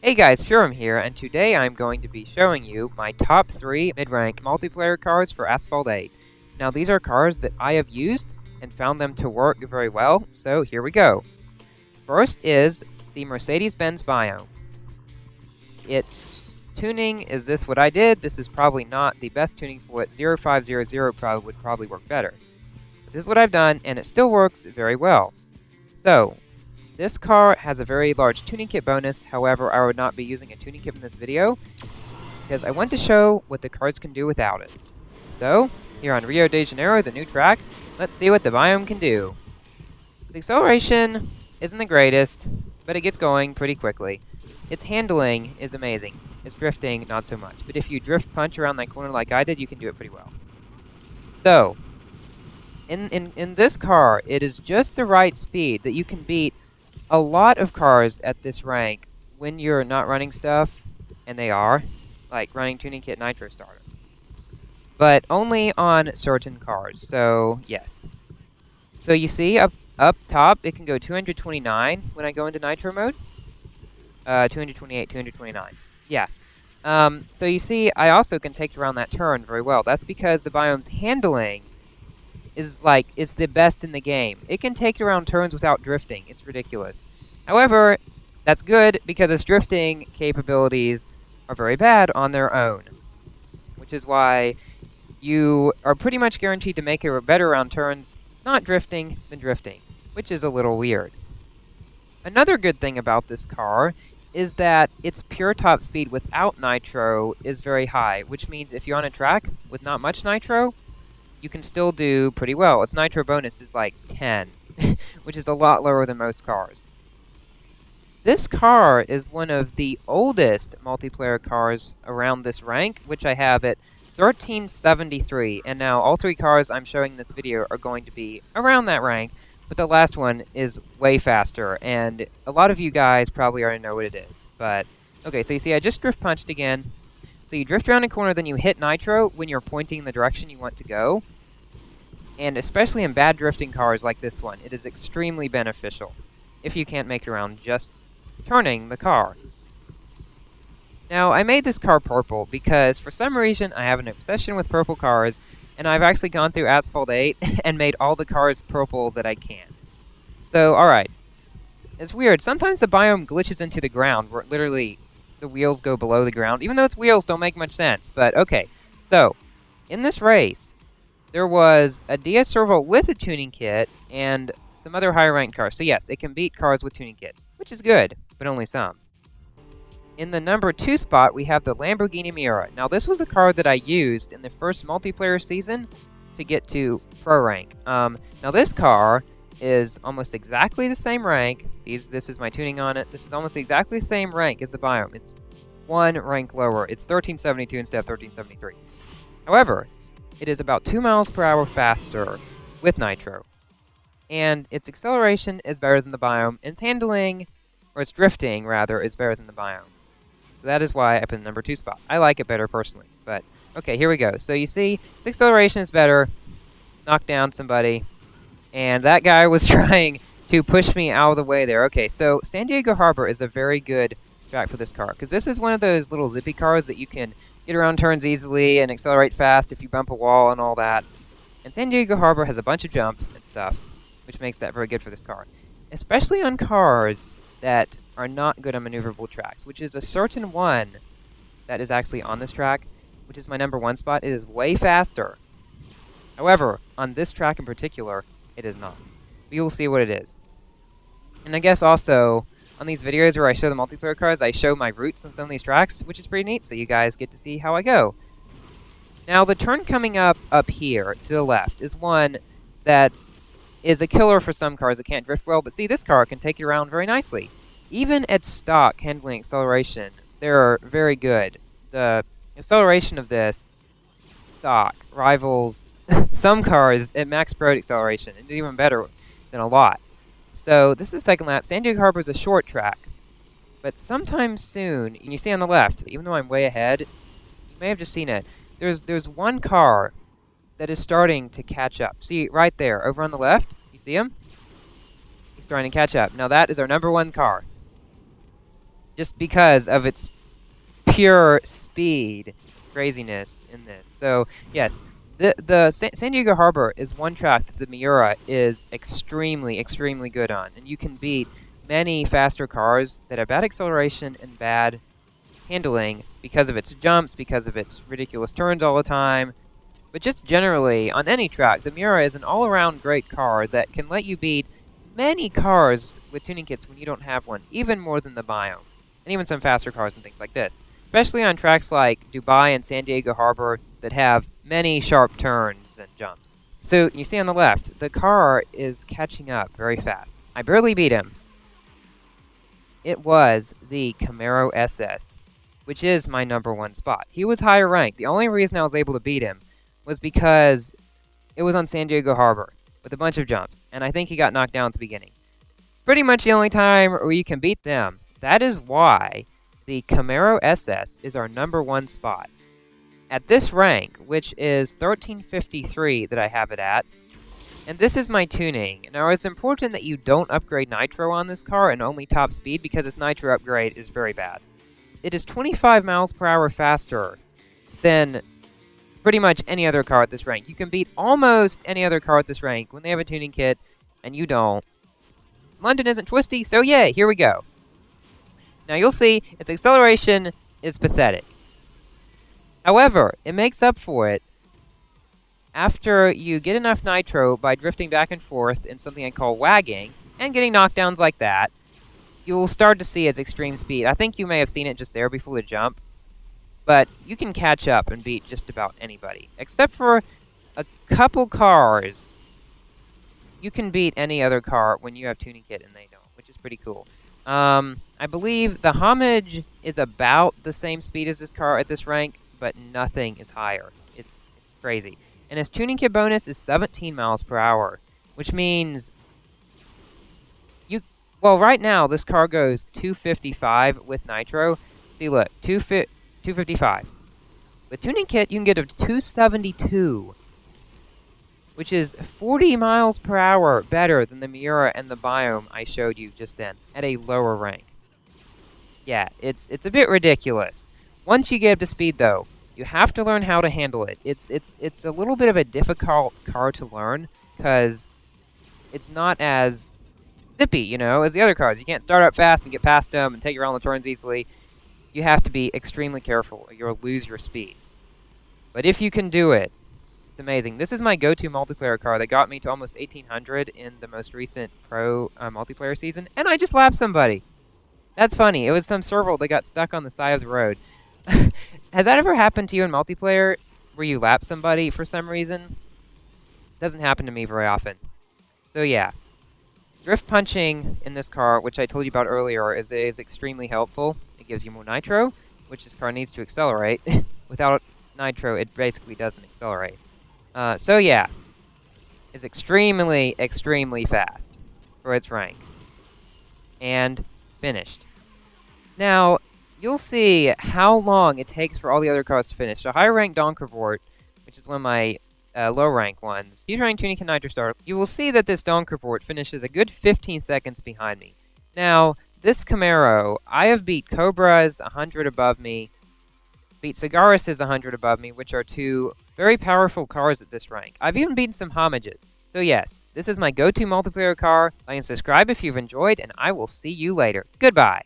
Hey guys, Furum here, and today I'm going to be showing you my top 3 mid-rank multiplayer cars for Asphalt 8. Now these are cars that I have used and found them to work very well, so here we go. First is the Mercedes-Benz Biome. Its tuning is this what I did. This is probably not the best tuning for it. 0500 would probably work better. But this is what I've done, and it still works very well. So, this car has a very large tuning kit bonus, however, I would not be using a tuning kit in this video, because I want to show what the cars can do without it. So, here on Rio de Janeiro, the new track, let's see what the Biome can do. The acceleration isn't the greatest, but it gets going pretty quickly. Its handling is amazing. Its drifting, not so much. But if you drift punch around that corner like I did, you can do it pretty well. So, in this car, it is just the right speed that you can beat a lot of cars at this rank when you're not running stuff, and they are, like running tuning kit nitro starter. But only on certain cars, so yes. So you see up top, it can go 229 when I go into nitro mode. 228, 229. Yeah. So you see, I also can take around that turn very well. That's because the Biome's handling is it's the best in the game. It can take around turns without drifting. It's ridiculous. However, that's good because its drifting capabilities are very bad on their own, which is why you are pretty much guaranteed to make it better around turns not drifting than drifting, which is a little weird. Another good thing about this car is that its pure top speed without nitro is very high, which means if you're on a track with not much nitro, you can still do pretty well. Its nitro bonus is like 10, which is a lot lower than most cars. This car is one of the oldest multiplayer cars around this rank, which I have at 1373, and now all 3 cars I'm showing in this video are going to be around that rank, but the last one is way faster, and a lot of you guys probably already know what it is. But, okay, so you see I just drift punched again. So you drift around a corner, then you hit nitro when you're pointing in the direction you want to go. And especially in bad drifting cars like this one, it is extremely beneficial if you can't make it around just turning the car. Now, I made this car purple because for some reason I have an obsession with purple cars, and I've actually gone through Asphalt 8 and made all the cars purple that I can. So, alright. It's weird. Sometimes the Biome glitches into the ground where literally the wheels go below the ground, even though its wheels don't make much sense. But, okay. So, in this race, there was a DS Servo with a tuning kit and some other higher ranked cars. So yes, it can beat cars with tuning kits, which is good, but only some. In the number 2 spot, we have the Lamborghini Miura. Now this was a car that I used in the first multiplayer season to get to pro rank. Now this car is almost exactly the same rank. This is my tuning on it. This is almost exactly the same rank as the Biome. It's 1 rank lower. It's 1372 instead of 1373. However, it is about 2 miles per hour faster with nitro. And its acceleration is better than the Biome. Its handling, or its drifting, rather, is better than the Biome. So that is why I put in the number 2 spot. I like it better personally. But, okay, here we go. So you see, its acceleration is better. Knocked down somebody. And that guy was trying to push me out of the way there. Okay, so San Diego Harbor is a very good track for this car, because this is one of those little zippy cars that you can get around turns easily and accelerate fast if you bump a wall and all that. And San Diego Harbor has a bunch of jumps and stuff, which makes that very good for this car. Especially on cars that are not good on maneuverable tracks, which is a certain one that is actually on this track, which is my number 1 spot. It is way faster. However, on this track in particular, it is not. We will see what it is. And I guess also, on these videos where I show the multiplayer cars, I show my routes on some of these tracks, which is pretty neat, so you guys get to see how I go. Now, the turn coming up here to the left is one that is a killer for some cars that can't drift well, but see, this car can take it around very nicely. Even at stock handling acceleration, they're very good. The acceleration of this stock rivals some cars at max road acceleration, and even better than a lot. So this is second lap. San Diego Harbor is a short track, but sometime soon, and you see on the left, even though I'm way ahead, you may have just seen it, there's one car that is starting to catch up. See, right there, over on the left, you see him? He's starting to catch up. Now that is our number 1 car. just because of its pure speed craziness in this. So, yes, the San Diego Harbor is one track that the Miura is extremely, extremely good on, and you can beat many faster cars that have bad acceleration and bad handling because of its jumps, because of its ridiculous turns all the time. But just generally, on any track, the Miura is an all-around great car that can let you beat many cars with tuning kits when you don't have one, even more than the Biome, and even some faster cars and things like this. Especially on tracks like Dubai and San Diego Harbor that have many sharp turns and jumps. So, you see on the left, the car is catching up very fast. I barely beat him. It was the Camaro Ss, which is my #1 spot. He was higher ranked. The only reason I was able to beat him was because it was on San Diego Harbor with a bunch of jumps, and I think he got knocked down at the beginning. Pretty much the only time where you can beat them. That is why the Camaro Ss is our #1 spot. At this rank, which is 1353 that I have it at, and this is my tuning. Now, it's important that you don't upgrade nitro on this car and only top speed because its nitro upgrade is very bad. It is 25 miles per hour faster than pretty much any other car at this rank. You can beat almost any other car at this rank when they have a tuning kit, and you don't. London isn't twisty, so yay, here we go. Now you'll see its acceleration is pathetic. However, it makes up for it after you get enough nitro by drifting back and forth in something I call wagging, and getting knockdowns like that. You'll start to see its extreme speed. I think you may have seen it just there before the jump, but you can catch up and beat just about anybody. Except for a couple cars, you can beat any other car when you have tuning kit and they don't, which is pretty cool. I believe the Homage is about the same speed as this car at this rank, but nothing is higher. It's crazy. And its tuning kit bonus is 17 miles per hour, which means well, right now, this car goes 255 with nitro. See, look, 255. With tuning kit, you can get to 272, which is 40 miles per hour better than the Miura and the Biome I showed you just then, at a lower rank. Yeah, it's a bit ridiculous. Once you get up to speed, though, you have to learn how to handle it. It's a little bit of a difficult car to learn, because it's not as zippy, as the other cars. You can't start up fast and get past them and take around the turns easily. You have to be extremely careful or you'll lose your speed. But if you can do it, it's amazing. This is my go-to multiplayer car that got me to almost 1800 in the most recent pro multiplayer season, and I just lapped somebody. That's funny. It was some serval that got stuck on the side of the road. Has that ever happened to you in multiplayer, where you lap somebody for some reason? Doesn't happen to me very often. So yeah. Drift punching in this car, which I told you about earlier, is extremely helpful. It gives you more nitro, which this car needs to accelerate. Without nitro, it basically doesn't accelerate. So yeah, it's extremely, extremely fast for its rank. And finished. Now, you'll see how long it takes for all the other cars to finish. So higher rank Donkervort, which is one of my low rank ones, Futuring Tuning and Nitro Star, you will see that this Donkervort finishes a good 15 seconds behind me. Now, this Camaro, I have beat Cobra's 100 above me, beat Cigarras' 100 above me, which are two very powerful cars at this rank. I've even beaten some Homages. So yes, this is my go-to multiplayer car. Like and subscribe if you've enjoyed, and I will see you later. Goodbye!